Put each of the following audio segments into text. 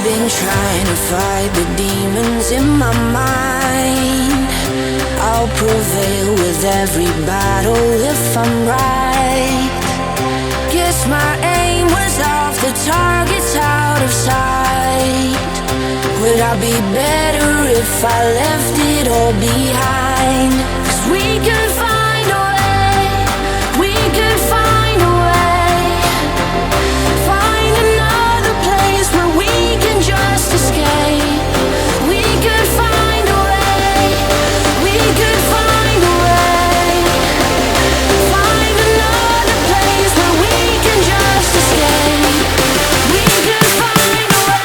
been trying to fight the demons in my mind. I'll prevail with every battle if I'm right. Guess my aim was off, the target's out of sight. Would I be better if I left it all behind? 'Cause we could find a way, we could find a way. Find another place where we can just escape. We could find a way, we could find a way. Find another place where we can just escape. We could find a way.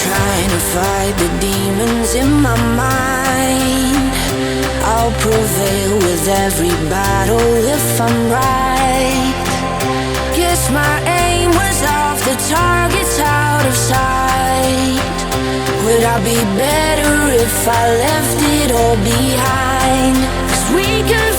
Trying to fight the demons in my mind. I'll prevail with every battle if I'm right. Guess my aim was off, the target's out of sight. Would I be better if I left it all behind? 'Cause we could